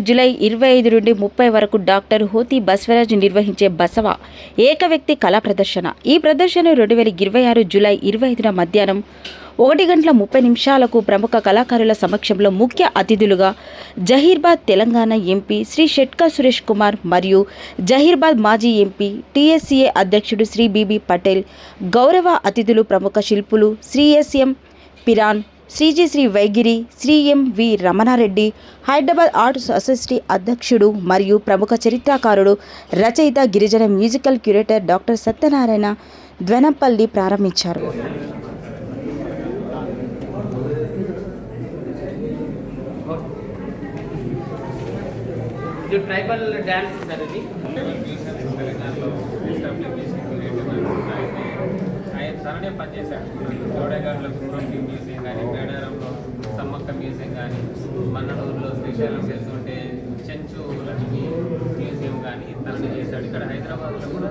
July 25 నుండి 30 వరకు doctor హోతి Basavaraj నిర్వహించే బసవ ఏక వ్యక్తి కళా ప్రదర్శన. ఈ ప్రదర్శన 2026 జూలై 25న మధ్యాహ్నం 1:30 ప్రముఖ కళాకారుల సమక్షంలో ముఖ్య అతిథులుగా జహీర్బాద్ తెలంగాణ ఎంపీ శ్రీ షెట్కా సురేష్ కుమార్ మరియు జహీర్బాద్ మాజీ ఎంపీ టీఎస్సీఏ అధ్యక్షుడు శ్రీ బీబీ పటేల్, గౌరవ అతిథులు ప్రముఖ శిల్పులు Shri S M Piran, Shri Vaigiri, Shri M V. Ramana Reddy, Hyderabad arts association అధ్యక్షుడు మరియు ప్రముఖ చరిత్రకారుడు, రచయిత, గిరిజన musical curator doctor Satyanarayana Dwenampalli ప్రారంభించారు. ట్రైబల్ డాన్స్ తననే పనిచేశాడు. జోడేగారులో గుర్రం మ్యూజియం కానీ, మేడారంలో సమ్మక్క మ్యూజియం కానీ, మన్నడూరులో శ్రీశైలం చేస్తుంటే చెంచు లక్ష్మి మ్యూజియం కానీ తననే చేశాడు. ఇక్కడ హైదరాబాద్లో కూడా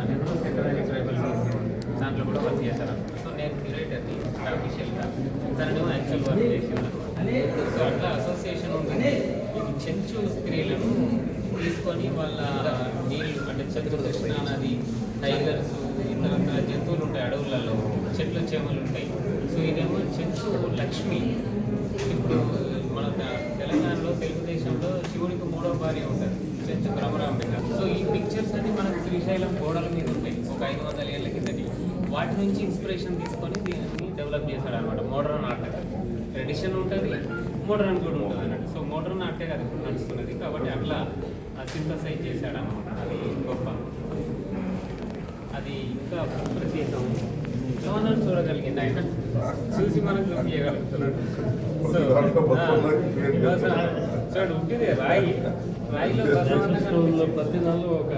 నెహ్రూ సెక్రటరీ ట్రైబల్ మ్యూజియం దాంట్లో కూడా వర్క్ చేశారు. సో నేను క్యూరేటర్ని అఫీషియల్గా, తనను యాక్చువల్ వర్క్ చేసేవాడు. సో అట్లా అసోసియేషన్ ఉంటుంది. ఇది చెంచు స్త్రీలను తీసుకొని వాళ్ళ నీళ్ళు అంటే కృష్ణా నది, టైగర్స్, ఇతర జంతువులు ఉంటాయి అడవులలో, చెట్లు చేమలు ఉంటాయి. సో ఇదేమో చెంచు లక్ష్మి. ఇప్పుడు మన తెలంగాణలో, తెలుగుదేశంలో శివుడికి 3వ భార్య ఉంటుంది, చెంచు భ్రమరాంబిక. సో ఈ పిక్చర్స్ అన్ని మనకు శ్రీశైలం గోడల మీద ఉంటాయి ఒక 500 ఏళ్ళ కిందటి. వాటి నుంచి ఇన్స్పిరేషన్ తీసుకొని దీన్ని డెవలప్ చేశాడు అనమాట. మోడర్న్ ఆర్ట్ ట్రెడిషన్ ఉంటుంది, మోడర్న్ కూడా ఉంటుంది అన్నట్టు. సో మోడర్న్ ఆర్టే అది నడుస్తున్నది కాబట్టి అట్లా సింథసైజ్ చేశాడు అనమాట. అది గొప్ప, అది ఇంకా ప్రత్యేకం. మనం చూడగలిగింది ఆయన, చూసి మనం చూపించగలుగుతున్నాడు. సో చూడండి, ఉంటుంది రాయిలో బసవన్న ప్రతి నెలలో ఒక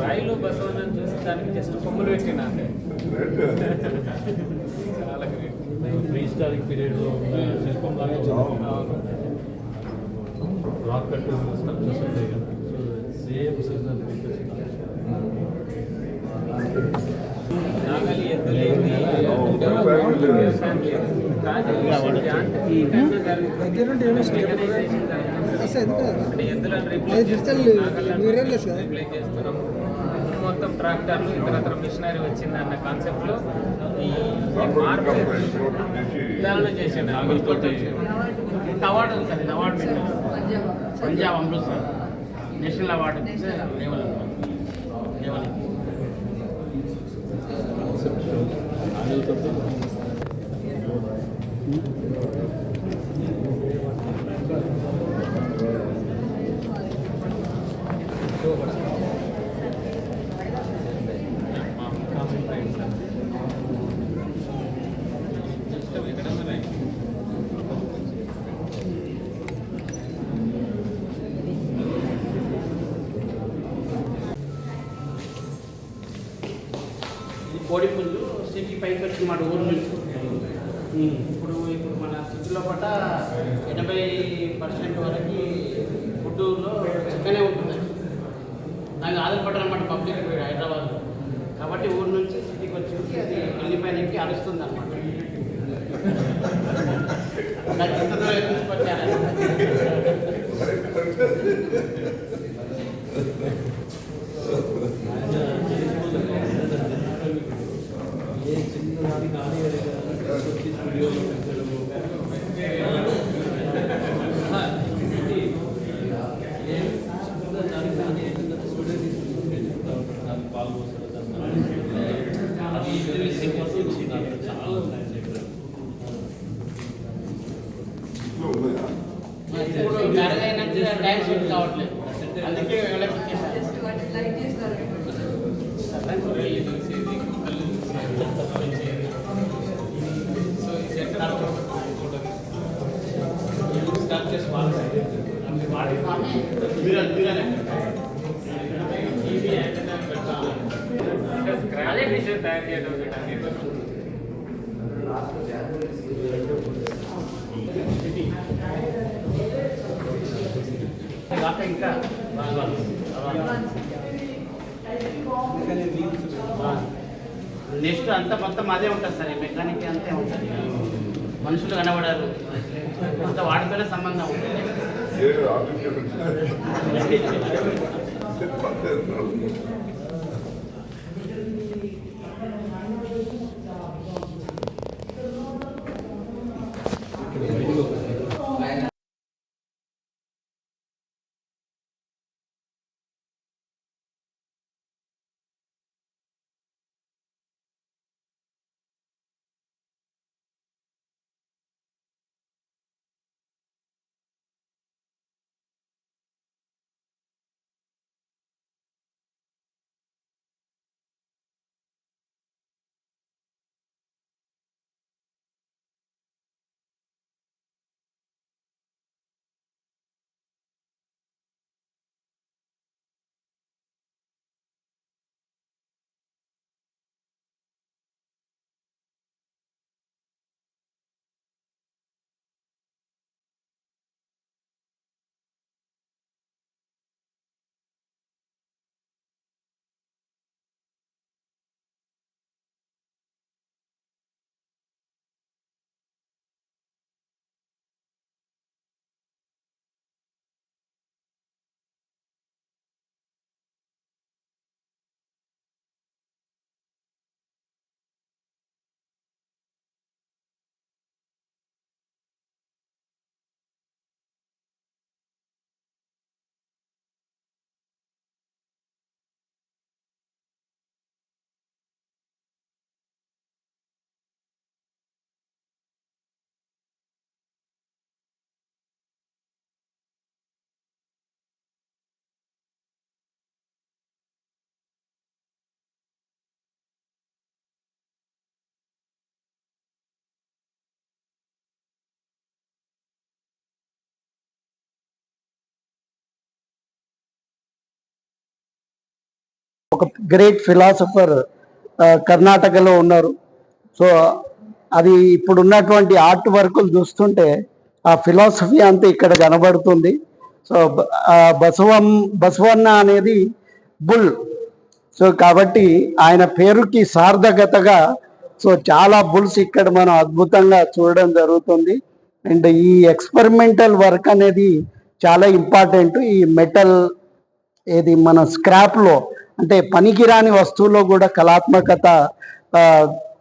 రాయిలో బసవన్నని చూసి దానికి జస్ట్ కొమ్ములు పెట్టిన అంటే చాలా గ్రేట్. ప్రీ హిస్టారిక్ పీరియడ్లో శిల్పం లాగా రాక్ కట్ స్ట్రక్చర్స్ ఉంటాయి కదా, సేమ్ సీజనల్ ఫీచర్స్. నాగలి ఎద్దులేంది వ్యవసాయం లేదు, అంటే ఎద్దులను రీప్లేస్ చేస్తున్నాం. మొత్తం ట్రాక్టర్లు, ఇతరత్ర మిషనరీ వచ్చిందన్న కాన్సెప్ట్లో ఈ మార్పు విధానం చేసాడు. అవార్డు ఉంది sir, award Punjab Amritsar national award level కోడి పుంజు సిటీ పైకి వచ్చింది మాట ఊరు నుంచి. ఇప్పుడు మన సిటీలో పట్ట 80% వరకు గుడ్డూరులో చిక్కనే ఉంటుంది. దానికి ఆధారపడ్డారు అన్నమాట పబ్లిక్ హైదరాబాద్లో. కాబట్టి ఊరు నుంచి సిటీకి వచ్చి అది పెళ్లి పైనకి అరుస్తుంది అనమాట. ఎంత దూరం తీసుకొచ్చారు. టైం సెట్ కావట్లేదు, అందుకే అదే విషయం తయారు చేయడం ఇంకా నెక్స్ట్ అంతా మొత్తం అదే ఉంటుంది సార్, ఈ మెకానిక్ అంతే ఉంటుంది. మనుషులు కనబడారు, అంత వాడితోనే సంబంధం ఉంటుంది. ఒక గ్రేట్ ఫిలాసఫర్ కర్ణాటకలో ఉన్నారు. సో అది ఇప్పుడు ఉన్నటువంటి ఆర్ట్ వర్కులు చూస్తుంటే ఆ ఫిలాసఫీ అంతా ఇక్కడ కనబడుతుంది. సో బసవన్న అనేది బుల్. సో కాబట్టి ఆయన పేరుకి సార్థకతగా సో చాలా బుల్స్ ఇక్కడ మనం అద్భుతంగా చూడడం జరుగుతుంది. అండ్ ఈ ఎక్స్పెరిమెంటల్ వర్క్ అనేది చాలా ఇంపార్టెంట్. ఈ మెటల్ ఏది మన స్క్రాప్లో అంటే పనికిరాని వస్తువుల్లో కూడా కళాత్మకత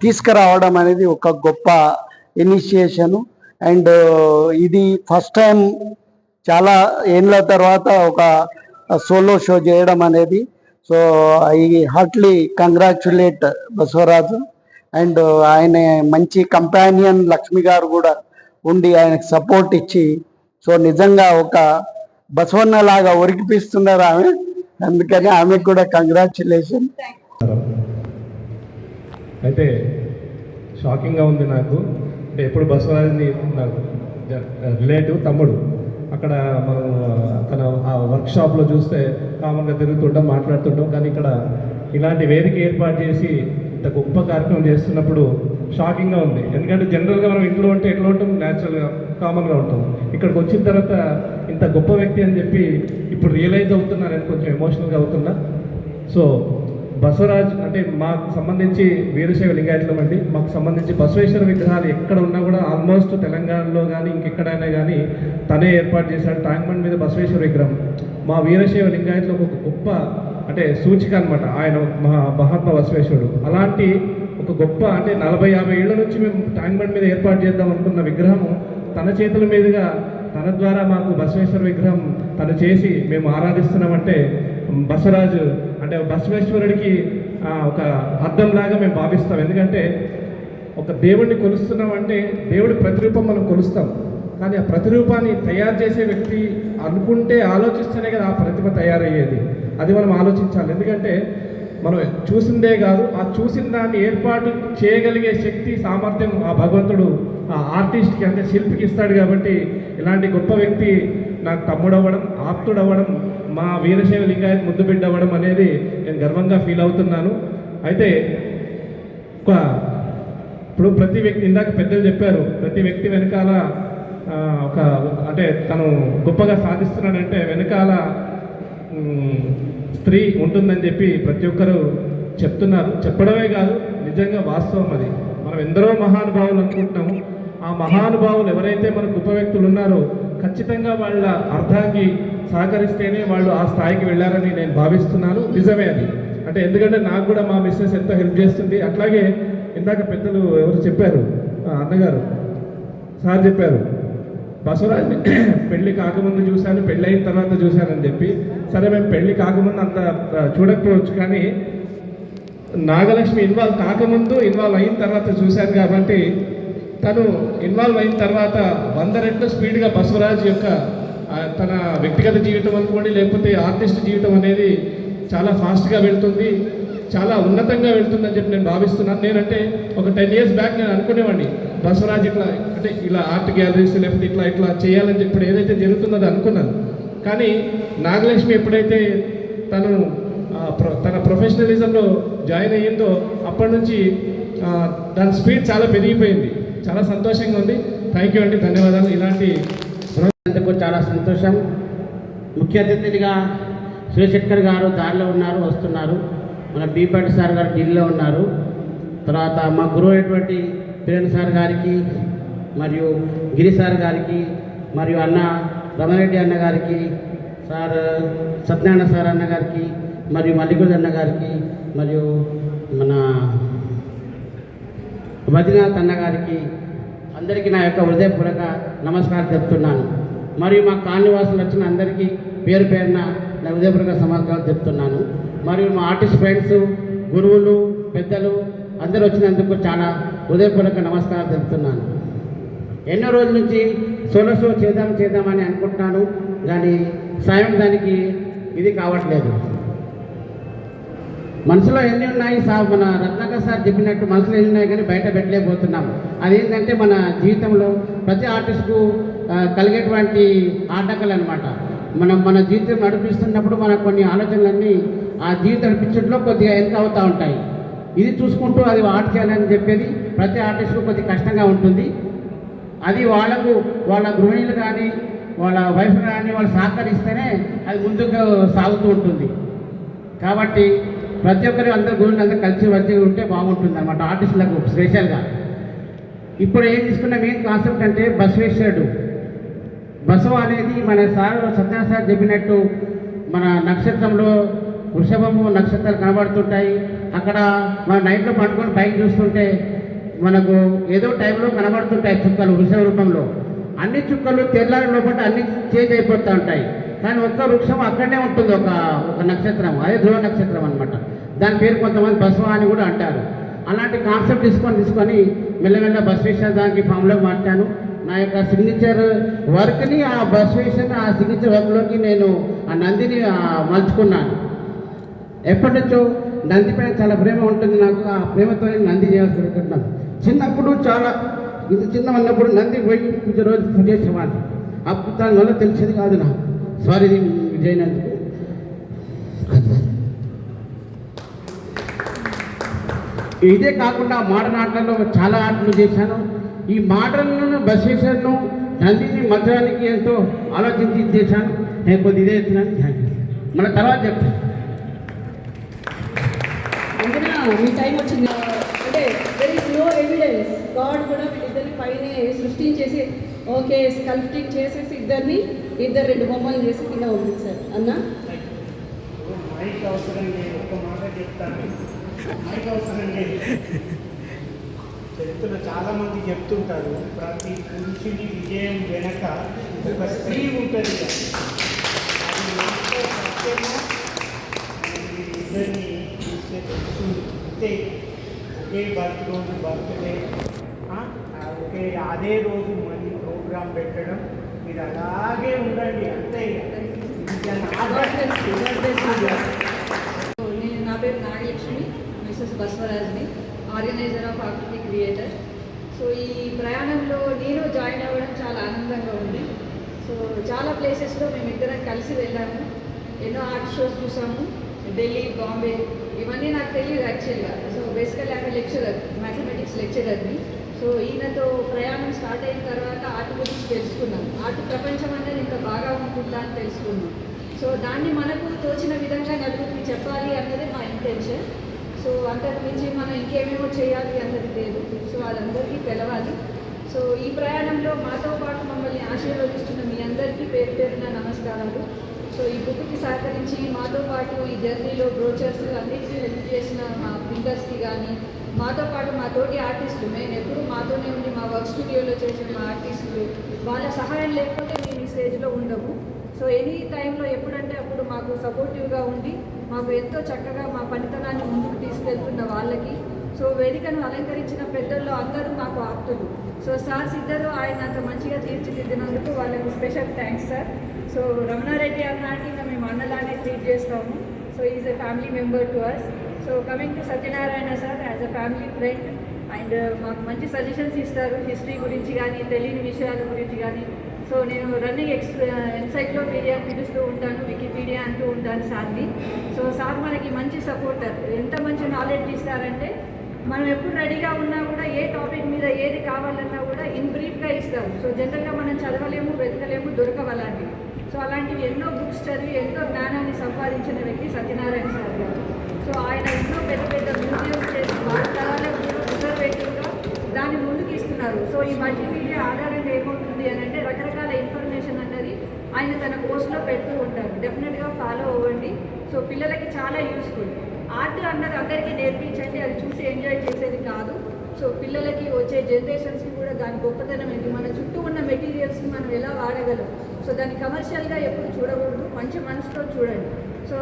తీసుకురావడం అనేది ఒక గొప్ప ఇనిషియేషను. అండ్ ఇది ఫస్ట్ టైం చాలా ఏళ్ళ తర్వాత ఒక సోలో షో చేయడం అనేది. So I heartly congratulate Basavaraju. And ఆయన మంచి కంపానియన్ లక్ష్మి గారు కూడా ఉండి ఆయనకు సపోర్ట్ ఇచ్చి సో నిజంగా ఒక బసవన్న లాగా ఉరికిపిస్తున్నారు ఆమె. అందుకని ఆమెకు కూడా కంగ్రాచులేషన్. అయితే షాకింగ్గా ఉంది నాకు. అంటే ఎప్పుడు బసవరాజ్ని నాకు రిలేటివ్ తమ్ముడు, అక్కడ మనం తన ఆ వర్క్షాప్లో చూస్తే కామన్గా తిరుగుతుంటాం, మాట్లాడుతుంటాం. కానీ ఇక్కడ ఇలాంటి వేదిక ఏర్పాటు చేసి ఇంత గొప్ప కార్యక్రమం చేస్తున్నప్పుడు షాకింగ్గా ఉంది. ఎందుకంటే జనరల్గా మనం ఇంట్లో ఉంటే ఎట్లా ఉంటాం, న్యాచురల్గా కామన్గా ఉంటాం. ఇక్కడికి వచ్చిన తర్వాత ఇంత గొప్ప వ్యక్తి అని చెప్పి ఇప్పుడు రియలైజ్ అవుతున్నా, నేను కొంచెం ఎమోషనల్గా అవుతున్నా. సో బసవరాజ్ అంటే మాకు సంబంధించి వీరశైవ లింగాయతులం అండి. మాకు సంబంధించి బసవేశ్వర విగ్రహాలు ఎక్కడ ఉన్నా కూడా ఆల్మోస్ట్ తెలంగాణలో కానీ ఇంకెక్కడైనా కానీ తనే ఏర్పాటు చేశాడు. ట్యాంక్ బండ్ మీద బసవేశ్వర విగ్రహం మా వీరశైవ లింగాయతులో ఒక గొప్ప అంటే సూచిక అనమాట. ఆయన మహాత్మ బసవేశ్వరుడు. అలాంటి ఒక గొప్ప అంటే 40-50 ఏళ్ల నుంచి మేము ట్యాంక్ బండ్ మీద ఏర్పాటు చేద్దాం అనుకున్న విగ్రహము తన చేతుల మీదుగా తన ద్వారా మాకు బసవేశ్వర విగ్రహం తను చేసి మేము ఆరాధిస్తున్నామంటే బసవరాజు అంటే బసవేశ్వరుడికి ఒక అర్థంలాగా మేము భావిస్తాం. ఎందుకంటే ఒక దేవుడిని కొలుస్తున్నామంటే దేవుడి ప్రతిరూపం మనం కొలుస్తాం, కానీ ఆ ప్రతిరూపాన్ని తయారు చేసే వ్యక్తి అనుకుంటే ఆలోచిస్తేనే కదా ఆ ప్రతిమ తయారయ్యేది. అది మనం ఆలోచించాలి. ఎందుకంటే మనం చూసిందే కాదు, ఆ చూసిన దాన్ని ఏర్పాటు చేయగలిగే శక్తి సామర్థ్యం ఆ భగవంతుడు ఆ ఆర్టిస్ట్కి అంటే శిల్పికి ఇస్తాడు. కాబట్టి ఇలాంటి గొప్ప వ్యక్తి నాకు తమ్ముడవ్వడం, ఆప్తుడవ్వడం, మా వీరశైవ లింగాయత్ ముద్దు బిడ్డ అవ్వడం అనేది నేను గర్వంగా ఫీల్ అవుతున్నాను. అయితే ఇప్పుడు ప్రతి వ్యక్తి ఇందాక పెద్దలు చెప్పారు, ప్రతి వ్యక్తి వెనకాల ఒక అంటే తను గొప్పగా సాధిస్తున్నాడంటే వెనకాల స్త్రీ ఉంటుందని చెప్పి ప్రతి ఒక్కరు చెప్తున్నారు. చెప్పడమే కాదు, నిజంగా వాస్తవం అది. మనం ఎందరో మహానుభావులు అనుకుంటున్నాము. ఆ మహానుభావులు ఎవరైతే మనకు గొప్ప వ్యక్తులు ఉన్నారో ఖచ్చితంగా వాళ్ళ అర్థానికి సహకరిస్తేనే వాళ్ళు ఆ స్థాయికి వెళ్ళారని నేను భావిస్తున్నాను. నిజమే అది. అంటే ఎందుకంటే నాకు కూడా మా మిస్సెస్ ఎంతో హెల్ప్ చేస్తుంది. అట్లాగే ఇందాక పెద్దలు ఎవరు చెప్పారు, అన్నగారు సార్ చెప్పారు, బసవరాజ్ని పెళ్లి కాకముందు చూశాను, పెళ్ళి అయిన తర్వాత చూశానని చెప్పి. సరే, మేము పెళ్లి కాకముందు అంత చూడకపోవచ్చు, కానీ నాగలక్ష్మి ఇన్వాల్వ్ కాకముందు ఇన్వాల్వ్ అయిన తర్వాత చూశాను. కాబట్టి తను ఇన్వాల్వ్ అయిన తర్వాత 100 రెట్లు స్పీడ్గా బసవరాజ్ యొక్క తన వ్యక్తిగత జీవితం అనుకోండి, లేకపోతే ఆర్టిస్ట్ జీవితం అనేది చాలా ఫాస్ట్గా వెళ్తుంది, చాలా ఉన్నతంగా వెళ్తుందని చెప్పి నేను భావిస్తున్నాను. నేనంటే ఒక 10 years బ్యాక్ నేను అనుకునేవాడిని బసవరాజ్ ఇట్లా అంటే ఇలా ఆర్ట్ గ్యాలరీస్ లేకపోతే ఇట్లా చేయాలని చెప్పి ఏదైతే జరుగుతున్నదో అనుకున్నాను. కానీ నాగలక్ష్మి ఎప్పుడైతే తను తన ప్రొఫెషనలిజంలో జాయిన్ అయ్యిందో అప్పటి నుంచి దాని స్పీడ్ చాలా పెరిగిపోయింది. చాలా సంతోషంగా ఉంది. థ్యాంక్ యూ అండి, ధన్యవాదాలు. ఇలాంటి చాలా సంతోషం. ముఖ్య అతిథిగా శివశంకర్ గారు దారిలో ఉన్నారు, వస్తున్నారు. మన బీపాటి సార్ గారు ఢిల్లీలో ఉన్నారు. తర్వాత మా గురువు అయినటువంటి కిరణ్ సార్ గారికి, మరియు గిరి సార్ గారికి, మరియు అన్న రమణరెడ్డి అన్న గారికి, సార్ సత్యనారాయణ సార్ అన్న గారికి, మరియు మల్లికుడు అన్న గారికి, మరియు మన బద్రీనాథ్ అన్న గారికి, అందరికీ నా యొక్క హృదయపూర్వక నమస్కారం చెప్తున్నాను. మరియు మా కాలనీవాసులు వచ్చిన అందరికీ పేరు పేరున నా హృదయపూర్వక నమస్కారాలు చెప్తున్నాను. మరియు మా ఆర్టిస్ట్ ఫ్రెండ్స్, గురువులు, పెద్దలు అందరూ వచ్చినందుకు చాలా హృదయపూర్వక నమస్కారం తెలుపుతున్నాను. ఎన్నో రోజుల నుంచి సోలో షో చేద్దామని అనుకుంటున్నాను, కానీ సాయం దానికి ఇది కావట్లేదు. మనసులో ఎన్ని ఉన్నాయి మన రత్నాకర్ సార్ చెప్పినట్టు మనసులో ఎన్ని ఉన్నాయి కానీ బయట పెట్టలేకపోతున్నాం. అదేంటంటే మన జీవితంలో ప్రతి ఆర్టిస్ట్కు కలిగేటువంటి ఆటంకాలు అనమాట. మన జీవితం నడిపిస్తున్నప్పుడు మనకు కొన్ని ఆలోచనలన్నీ ఆ జీవితం నడిపించడంలో కొద్దిగా వెనక అవుతూ ఉంటాయి. ఇది చూసుకుంటూ అది ఆర్ట్ చేయాలని చెప్పేది ప్రతి ఆర్టిస్ట్కు కొద్దిగా కష్టంగా ఉంటుంది. అది వాళ్ళ గృహిణులు కానీ వాళ్ళ వైఫ్ కానీ వాళ్ళు సహకరిస్తేనే అది ముందుకు సాగుతూ ఉంటుంది. కాబట్టి ప్రతి ఒక్కరి అందరు గురువులు అందరూ కలిసి వచ్చి ఉంటే బాగుంటుంది అన్నమాట ఆర్టిస్టులకు స్పెషల్గా. ఇప్పుడు ఏం తీసుకున్న మెయిన్ కాన్సెప్ట్ అంటే బసవేశ్వరుడు. బసవ అనేది మన సార్ సత్యనారాయణ సార్ చెప్పినట్టు మన నక్షత్రంలో వృషభము నక్షత్రాలు కనబడుతుంటాయి. అక్కడ మన నైట్లో పట్టుకొని పైకి చూస్తుంటే మనకు ఏదో టైంలో కనబడుతుంటాయి చుక్కలు వృషభ రూపంలో. అన్ని చుక్కలు తెల్లారి లోపల అన్ని చేంజ్ అయిపోతూ ఉంటాయి. కానీ ఒక్క వృక్షం అక్కడనే ఉంటుంది, ఒక నక్షత్రం, అదే ధ్రువ నక్షత్రం అనమాట. దాని పేరు కొంతమంది బసవ అని కూడా అంటారు. అలాంటి కాన్సెప్ట్ తీసుకొని మెల్లమెల్ల బసవేశ్వర దానికి ఫామ్లో మార్చాను. నా యొక్క సిగ్నేచర్ వర్క్ని ఆ బసవేశ్వర ఆ సిగ్నేచర్ వర్క్లోకి నేను ఆ నందిని మలుచుకున్నాను. ఎప్పటి నుంచో నంది పైన చాలా ప్రేమ ఉంటుంది నాకు. ఆ ప్రేమతో నేను నంది చేయాల్సి అనుకుంటున్నాను. చిన్నప్పుడు చాలా ఇంత చిన్న ఉన్నప్పుడు నంది పోయి పూజ రోజు పూజ చేసేవాడిని. అప్పుడు దాని వల్ల తెలిసేది కాదు నాకు. సారీ విజయనందుకు. ఇదే కాకుండా మోడర్న్ ఆటలలో చాలా ఆటలు చేశాను. ఈ మోడర్న్ను బసవేశ్వరను నందిని మధ్యానికి ఎంతో ఆలోచించి చేశాను. నేను కొద్ది ఇదే ఎత్తున్నాను. Thank you. మన తర్వాత చెప్తాను. మీ టైం వచ్చింది. అంటే there is no evidence. God కూడా వీళ్ళిద్దరిని పైన సృష్టించేసి ఓకే స్కల్ప్టింగ్ చేసేసి ఇద్దరు రెండు బొమ్మలు చేసి కింద పంపించారు అన్న. మైక్ అవసరం లేదు, ఒక మాట చెప్తాను. మైక్ అవసరం లేదు. చరిత్రలో చాలామంది చెప్తుంటారు, ప్రతి పురుషుని విజయం వెనక ఒక స్త్రీ ఉంటుంది. అది ఎంతో సత్యమో ఇద్దరిని చూస్తే తెలుస్తుంది. అంటే ఒకే బర్త్డే ఒకే అదే రోజు మళ్ళీ ప్రోగ్రాం పెట్టడం, మీరు అలాగే ఉండండి అంతే. నా పేరు నాగలక్ష్మి, మిస్సెస్ బసవరాజ్ని, ఆర్గనైజర్ ఆఫ్ ఆర్కిటీ క్రియేటర్. సో ఈ ప్రయాణంలో నేను జాయిన్ అవ్వడం చాలా ఆనందంగా ఉంది. సో చాలా ప్లేసెస్లో మేమిద్దరం కలిసి వెళ్ళాము. ఎన్నో ఆర్ట్ షోస్ చూసాము, ఢిల్లీ, బాంబే, ఇవన్నీ నాకు తెలియదు యాక్చువల్గా. సో బేసికల్లీ ఆమె లెక్చరర్, మ్యాథమెటిక్స్ లెక్చరర్ని. సో ఈయనతో ప్రయాణం స్టార్ట్ అయిన తర్వాత ఆర్ట్ గురించి తెలుసుకున్నాను. ఆర్ట్ ప్రపంచం అనేది ఇంకా బాగా ఉంటుందా అని తెలుసుకున్నాను. సో సో దాన్ని మనకు తోచిన విధంగా నలుగురికి చెప్పాలి అన్నది మా ఇంటెన్షన్. సో అంతకు మించి మనం ఇంకేమేమో చేయాలి అన్నది లేదు. సో అదందరికీ తెలవాలి. సో ఈ ప్రయాణంలో మాతో పాటు మమ్మల్ని ఆశీర్వదిస్తున్న మీ అందరికీ పేరు పేరున నమస్కారాలు. సో ఈ బుక్కి సహకరించి మాతో పాటు ఈ జర్నీలో బ్రోచర్స్ అన్నిటికీ హెల్ప్ చేసిన మా ప్రింటర్స్కి కానీ, మాతో పాటు మా తోటి ఆర్టిస్టులు, మేము ఎప్పుడు మాతోనే ఉండి మా వర్క్ స్టూడియోలో చేసిన మా ఆర్టిస్టులు, వాళ్ళ సహాయం లేకపోతే మేము ఈ స్టేజ్లో ఉండము. సో ఎనీ టైంలో ఎప్పుడంటే అప్పుడు మాకు సపోర్టివ్గా ఉండి మాకు ఎంతో చక్కగా మా పనితనాన్ని ముందుకు తీసుకెళ్తున్న వాళ్ళకి, సో వేదికను అలంకరించిన పెద్దల్లో అందరూ మాకు ఆప్తులు. సో సార్స్ ఇద్దరు ఆయన అంత మంచిగా తీర్చిదిద్దినందుకు వాళ్ళకి special thanks sir. So Ramana Reddy అన్నాకి మేము అన్నలానే ట్రీట్ చేస్తాము. So is a family member to us. So coming to Satyanarayana sir, as a family friend and మాకు మంచి సజెషన్స్ ఇస్తారు హిస్టరీ గురించి కానీ, తెలియని విషయాల గురించి కానీ. సో నేను రన్నింగ్ ఎన్సైక్లోపీడియా పిలుస్తూ ఉంటాను, వికీపీడియా అంటూ ఉంటాను సార్ని. సో సార్ మనకి మంచి సపోర్టర్, ఎంత మంచి నాలెడ్జ్ ఇస్తారంటే మనం ఎప్పుడు రెడీగా ఉన్నా కూడా ఏ టాపిక్ మీద ఏది కావాలన్నా కూడా ఇన్ బ్రీఫ్గా ఇస్తారు. సో జనరల్గా మనం చదవలేము, వెతకలేము, దొరకవలాంటివి. సో అలాంటివి ఎన్నో బుక్స్ చదివి ఎంతో జ్ఞానాన్ని సంపాదించిన వ్యక్తి సత్యనారాయణ సార్ గారు. సో ఆయన ఎన్నో పెద్ద పెద్ద మ్యూజియంస్ చేసి వాళ్ళ తరాలకు రిజర్వేటివ్గా దాన్ని ముందుకు ఇస్తున్నారు. సో ఈ మల్టీమీడియా ఆధారంగా ఏమవుతుంది అని అంటే రకరకాల ఇన్ఫర్మేషన్ అన్నది ఆయన తన కోర్సులో పెడుతూ ఉంటారు. డెఫినెట్గా ఫాలో అవ్వండి. సో పిల్లలకి చాలా యూస్ఫుల్. ఆర్ట్ అన్నది అందరికీ నేర్పించండి, అది చూసి ఎంజాయ్ చేసేది కాదు. సో పిల్లలకి వచ్చే జనరేషన్స్కి కూడా దాని గొప్పతనం ఏంటి, మన చుట్టూ ఉన్న మెటీరియల్స్ని మనం ఎలా వాడగలం. సో దాన్ని కమర్షియల్గా ఎప్పుడు చూడకూడదు, మంచి మనసుతో చూడండి. So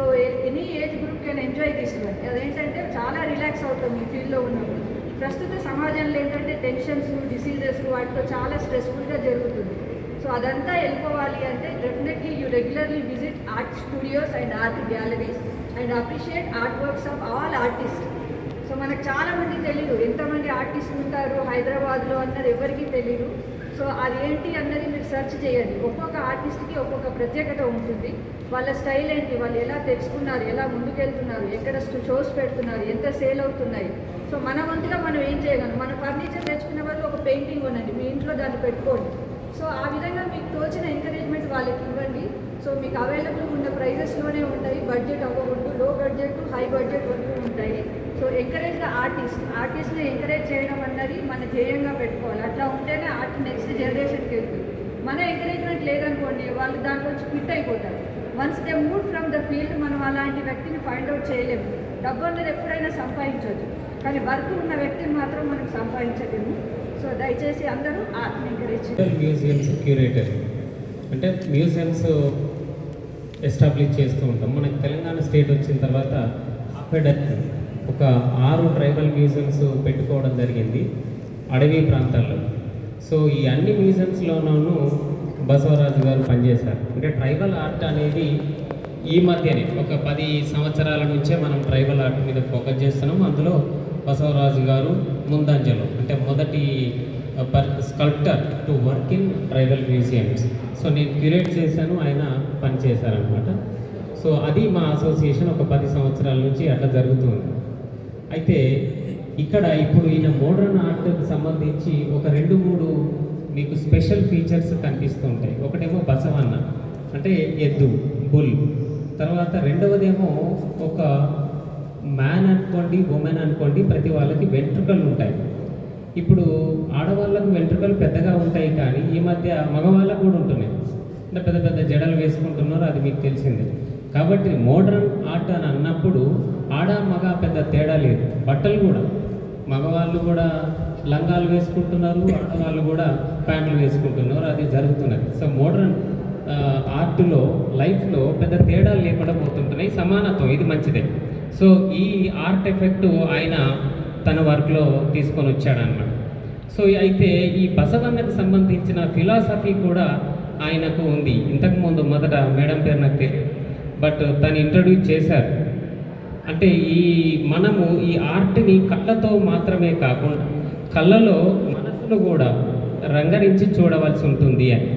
any age group can enjoy this one. అదేంటంటే చాలా రిలాక్స్ అవుతాం ఈ ఫీల్డ్లో ఉన్నప్పుడు. ప్రస్తుత సమాజంలో ఏంటంటే టెన్షన్స్, డిసీజెస్, వాటితో చాలా స్ట్రెస్ఫుల్గా జరుగుతుంది. సో అదంతా వెళ్ళిపోవాలి అంటే definitely you regularly visit art studios and art galleries and appreciate art works of all artist. So మనకు చాలామంది తెలియదు ఎంతమంది ఆర్టిస్టులు ఉంటారు హైదరాబాద్లో అన్నది ఎవరికీ తెలియదు. సో అది ఏంటి అన్నది మీరు సెర్చ్ చేయండి. ఒక్కొక్క ఆర్టిస్ట్కి ఒక్కొక్క ప్రత్యేకత ఉంటుంది. వాళ్ళ స్టైల్ ఏంటి, వాళ్ళు ఎలా తెచ్చుకున్నారు, ఎలా ముందుకెళ్తున్నారు, ఎక్కడ షోస్ పెడుతున్నారు, ఎంత సేల్ అవుతున్నాయి. సో మన వంతుగా మనం ఏం చేయగలం, మన ఫర్నిచర్ తెచ్చుకునే వాళ్ళు ఒక పెయింటింగ్ కొనండి, మీ ఇంట్లో దాన్ని పెట్టుకోండి. సో ఆ విధంగా మీకు తోచిన ఎంకరేజ్మెంట్ వాళ్ళకి ఇవ్వండి. సో మీకు అవైలబుల్ ఉన్న ప్రైజెస్లోనే ఉంటాయి, బడ్జెట్ అవ్వకూడదు, లో బడ్జెట్ టు హై బడ్జెట్ వరకు ఉంటాయి. సో ఎంకరేజ్ ద ఆర్టిస్ట్ని ఎంకరేజ్ చేయడం అన్నది మన ధ్యేయంగా పెట్టుకోవాలి. అట్లా ఉంటేనే ఆర్ట్ నెక్స్ట్ జనరేషన్కి వెళ్తుంది. మన ఎంకరేజ్మెంట్ లేదనుకోండి వాళ్ళు దాంట్లోంచి క్విట్ అయిపోతారు. Once they move from the field మనం అలాంటి వ్యక్తిని ఫైండ్ అవుట్ చేయలేము. డబ్బు అన్నది ఎప్పుడైనా సంపాదించవచ్చు, కానీ వర్క్ ఉన్న వ్యక్తిని మాత్రం మనం సంపాదించలేము. సో దయచేసి అందరూ ఆర్ట్ని ఎంకరేజ్ చేయాలి. మ్యూజియంస్ క్యూరేటర్ అంటే మ్యూజియంస్ ఎస్టాబ్లిష్ చేస్తూ ఉంటాం. మనకి తెలంగాణ స్టేట్ వచ్చిన తర్వాత ఒక 6 ట్రైబల్ మ్యూజియంస్ పెట్టుకోవడం జరిగింది అడవి ప్రాంతాల్లో. సో ఈ అన్ని మ్యూజియంస్లోనూ బసవరాజు గారు పనిచేశారు. అంటే ట్రైబల్ ఆర్ట్ అనేది ఈ మధ్యనే ఒక 10 సంవత్సరాల నుంచే మనం ట్రైబల్ ఆర్ట్ మీద ఫోకస్ చేస్తున్నాం. అందులో బసవరాజు గారు ముందంజలో, అంటే మొదటి sculptor to work in tribal museums. So నేను క్యూరేట్ చేశాను, ఆయన పనిచేశారనమాట. సో అది మా అసోసియేషన్ ఒక 10 సంవత్సరాల నుంచి అట్లా జరుగుతుంది. అయితే ఇక్కడ ఇప్పుడు ఈయన మోడర్న్ ఆర్ట్కి సంబంధించి ఒక 2-3 మీకు స్పెషల్ ఫీచర్స్ కనిపిస్తూ ఉంటాయి. ఒకటేమో బసవన్న అంటే ఎద్దు, బుల్. తర్వాత రెండవదేమో ఒక మ్యాన్ అనుకోండి, ఉమెన్ అనుకోండి, ప్రతి వాళ్ళకి వెంట్రుకలు ఉంటాయి. ఇప్పుడు ఆడవాళ్ళకు వెంట్రుకలు పెద్దగా ఉంటాయి, కానీ ఈ మధ్య మగవాళ్ళకు కూడా ఉంటున్నాయి. అంటే పెద్ద పెద్ద జడలు వేసుకుంటున్నారు, అది మీకు తెలిసిందే. కాబట్టి మోడర్న్ ఆర్ట్ అని అన్నప్పుడు ఆడ మగ పెద్ద తేడా లేదు. బట్టలు కూడా మగవాళ్ళు కూడా లంగాలు వేసుకుంటున్నారు, ఆడవాళ్ళు కూడా ప్యాంట్లు వేసుకుంటున్నారు, అది జరుగుతున్నది. సో మోడర్న్ ఆర్ట్లో లైఫ్లో పెద్ద తేడాలు లేకుండా పోతుంటున్నాయి, సమానత్వం, ఇది మంచిదే. సో ఈ ఆర్ట్ ఎఫెక్ట్ ఆయన తన వర్క్లో తీసుకొని వచ్చాడనమాట. సో అయితే ఈ బసవన్నకు సంబంధించిన ఫిలాసఫీ కూడా ఆయనకు ఉంది. ఇంతకుముందు మొదట మేడం పేరు నాకు తెలియదు, బట్ తను ఇంట్రడ్యూస్ చేశారు. అంటే మనము ఈ ఆర్ట్ని కళ్ళతో మాత్రమే కాకుండా కళ్ళలో మనసును కూడా రంగరించి చూడవలసి ఉంటుంది అని.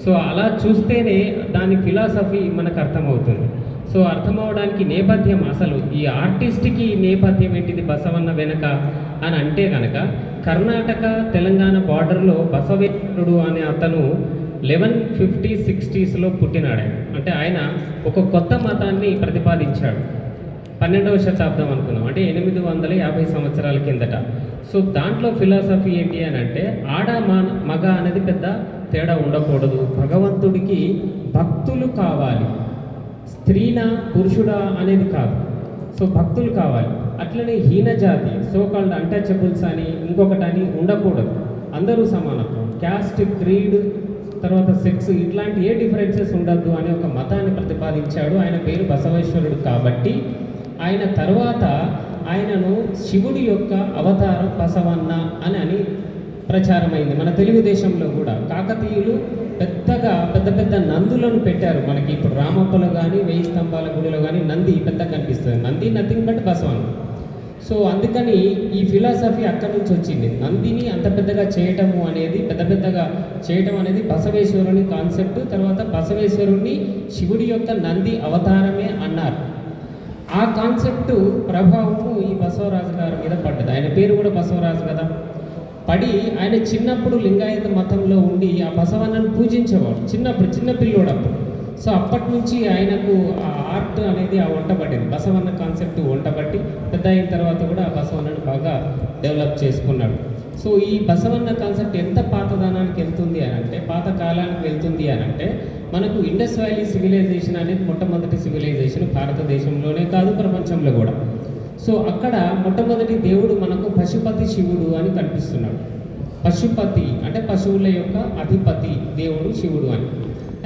సో అలా చూస్తేనే దాని ఫిలాసఫీ మనకు అర్థమవుతుంది. సో అర్థమవడానికి నేపథ్యం, అసలు ఈ ఆర్టిస్ట్కి నేపథ్యం ఏంటిది బసవన్న వెనక అని అంటే కనుక కర్ణాటక తెలంగాణ బార్డర్లో బసవేశ్వరుడు అనే అతను 1150-60s పుట్టినాడు ఆయన. అంటే ఆయన ఒక కొత్త మతాన్ని ప్రతిపాదించాడు. 12వ శతాబ్దం అనుకున్నాం, అంటే 850 సంవత్సరాల కిందట. సో దాంట్లో ఫిలాసఫీ ఏంటి అని అంటే మగ అనేది పెద్ద తేడా ఉండకూడదు, భగవంతుడికి భక్తులు కావాలి, స్త్రీనా పురుషుడా అనేది కాదు. సో భక్తులు కావాలి. అట్లనే హీనజాతి, సోకాల్డ్ అన్టచబుల్స్ అని ఇంకొకటని ఉండకూడదు, అందరూ సమానత్వం, క్యాస్ట్, క్రీడ్, తర్వాత సెక్స్ ఇట్లాంటి ఏ డిఫరెన్సెస్ ఉండద్దు అనే ఒక మతాన్ని ప్రతిపాదించాడు. ఆయన పేరు బసవేశ్వరుడు. కాబట్టి ఆయన తర్వాత ఆయనను శివుడి యొక్క అవతారం బసవన్న అని ప్రచారమైంది. మన తెలుగుదేశంలో కూడా కాకతీయులు పెద్ద పెద్ద నందులను పెట్టారు. మనకి ఇప్పుడు రామప్పలో కానీ 1000 స్తంభాల గుడిలో కానీ నంది పెద్దగా కనిపిస్తుంది. Nandi nothing but Basavanna. So అందుకని ఈ ఫిలాసఫీ అక్కడి నుంచి వచ్చింది. నందిని అంత పెద్దగా చేయటము అనేది పెద్దగా చేయటం అనేది బసవేశ్వరుని కాన్సెప్ట్. తర్వాత బసవేశ్వరుణ్ణి శివుడి యొక్క నంది అవతారమే అన్నారు. ఆ కాన్సెప్ట్ ప్రభావము ఈ బసవరాజు గారి మీద పడ్డది. ఆయన పేరు కూడా బసవరాజు కదా. పడి ఆయన చిన్నప్పుడు లింగాయత మతంలో ఉండి ఆ బసవన్నను పూజించేవాడు చిన్న పిల్లోడప్పుడు. సో అప్పటి నుంచి ఆయనకు ఆ ఆర్ట్ అనేది ఆ వంటబడింది, బసవన్న కాన్సెప్ట్ వంటబట్టి పెద్ద అయిన తర్వాత కూడా ఆ బసవన్నను బాగా డెవలప్ చేసుకున్నాడు. సో ఈ బసవన్న కాన్సెప్ట్ ఎంత పాతదానానికి వెళ్తుంది అని అంటే, పాత కాలానికి వెళ్తుంది అని అంటే, మనకు ఇండస్ వ్యాలీ సివిలైజేషన్ అనేది మొట్టమొదటి సివిలైజేషన్ భారతదేశంలోనే కాదు ప్రపంచంలో కూడా. సో అక్కడ మొట్టమొదటి దేవుడు మనకు పశుపతి శివుడు అని కనిపిస్తున్నాడు. పశుపతి అంటే పశువుల యొక్క అధిపతి దేవుడు శివుడు అని.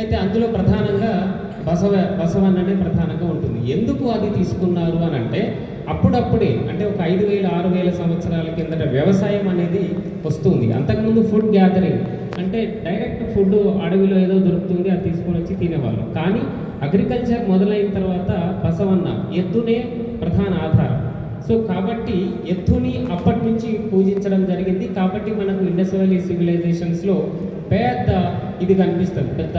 అయితే అందులో ప్రధానంగా బసవన్ననే ప్రధానంగా ఉంటుంది. ఎందుకు అది తీసుకున్నారు అని అంటే, అప్పుడప్పుడే అంటే ఒక 5000-6000 సంవత్సరాల కిందట వ్యవసాయం అనేది వస్తుంది. అంతకుముందు ఫుడ్ గ్యాదరింగ్ అంటే డైరెక్ట్ ఫుడ్ అడవిలో ఏదో దొరుకుతుంది, అది తీసుకొని వచ్చి తినేవాళ్ళు. కానీ అగ్రికల్చర్ మొదలైన తర్వాత బసవన్న ఎద్దునే ప్రధాన ఆధారం. సో కాబట్టి ఎద్దుని అప్పటి నుంచి పూజించడం జరిగింది. కాబట్టి మనకు ఇండస్ వ్యాలీ సివిలైజేషన్స్లో పెద్ద ఇది కనిపిస్తుంది, పెద్ద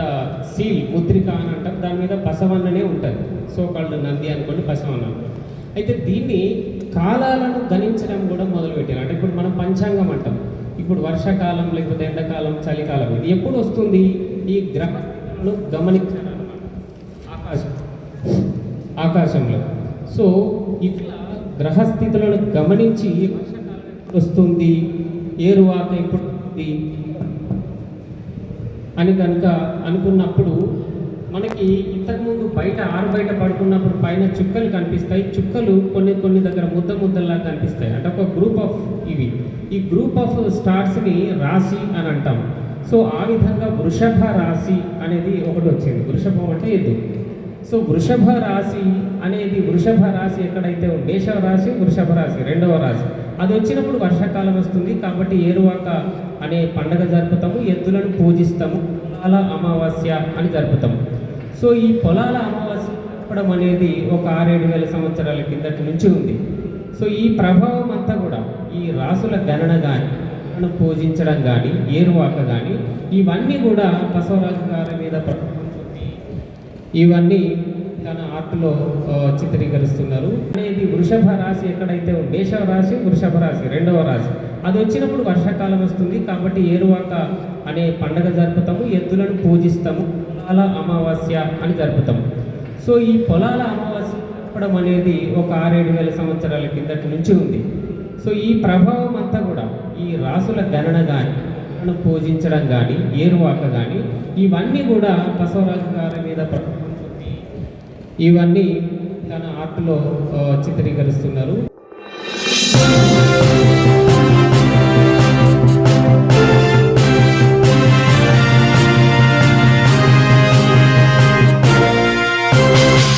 సీల్, ముద్రిక అని అంటారు, దాని మీద బసవన్ననే ఉంటుంది. సో కాల్డ్ నంది అనుకోండి, బసవన్న. అయితే దీన్ని కాలాలను గణించడం కూడా మొదలుపెట్టారు. అంటే ఇప్పుడు మనం పంచాంగం అంటాం. ఇప్పుడు వర్షాకాలం లేకపోతే ఎండాకాలం, చలికాలం ఇది ఎప్పుడు వస్తుంది? ఈ గ్రహాలను గమనించాలన్నమాట ఆకాశంలో. సో ఇట్లా గ్రహస్థితులను గమనించి వర్షాకాలం ఎప్పుడు వస్తుంది, ఏరువాక ఎప్పుడు వస్తుంది అని కనుక అనుకున్నప్పుడు మనకి ఇంతకుముందు బయట పడుకున్నప్పుడు పైన చుక్కలు కనిపిస్తాయి. చుక్కలు కొన్ని దగ్గర ముద్దల్లా కనిపిస్తాయి. అంటే ఒక గ్రూప్ ఆఫ్ ఈ గ్రూప్ ఆఫ్ స్టార్స్ని రాశి అని అంటాం. సో ఆ విధంగా వృషభ రాశి అనేది ఒకటి వచ్చింది. వృషభం అంటే ఎద్దు. సో వృషభ రాశి అనేది, వృషభ రాశి ఎక్కడైతే మేష రాశి, వృషభ రాశి రెండవ రాశి, అది వచ్చినప్పుడు వర్షాకాలం వస్తుంది. కాబట్టి ఏరువాక అనే పండగ జరుపుతాము, ఎద్దులను పూజిస్తాము, పొలాల అమావాస్య అని జరుపుతాము. సో ఈ పొలాల అమావాస్య జరపడం అనేది ఒక 6-7 సంవత్సరాల కిందటి నుంచి ఉంది. సో ఈ ప్రభావం అంతా కూడా ఈ రాసుల గణన కానీ, పూజించడం కానీ, ఏరువాక కానీ, ఇవన్నీ కూడా బసవరాజు గారి మీద ఇవన్నీ తన ఆర్ట్లో చిత్రీకరిస్తున్నారు. అనేది వృషభ రాశి ఎక్కడైతే మేష రాశి, వృషభ రాశి రెండవ రాశి, అది వచ్చినప్పుడు వర్షాకాలం వస్తుంది. కాబట్టి ఏరువాక అనే పండగ జరుపుతాము, ఎద్దులను పూజిస్తాము, పొలాల అమావాస్య అని జరుపుతాము. సో ఈ పొలాల అమావాస్య జరపడం అనేది ఒక 6-7 సంవత్సరాల కిందటి నుంచి ఉంది. సో ఈ ప్రభావం అంతా కూడా ఈ రాసుల గణన కానీ, పూజించడం కానీ, ఏరువాక కానీ, ఇవన్నీ కూడా బసవరాజు గారి మీద ఇవన్నీ తన ఆర్ట్లో చిత్రీకరిస్తున్నారు.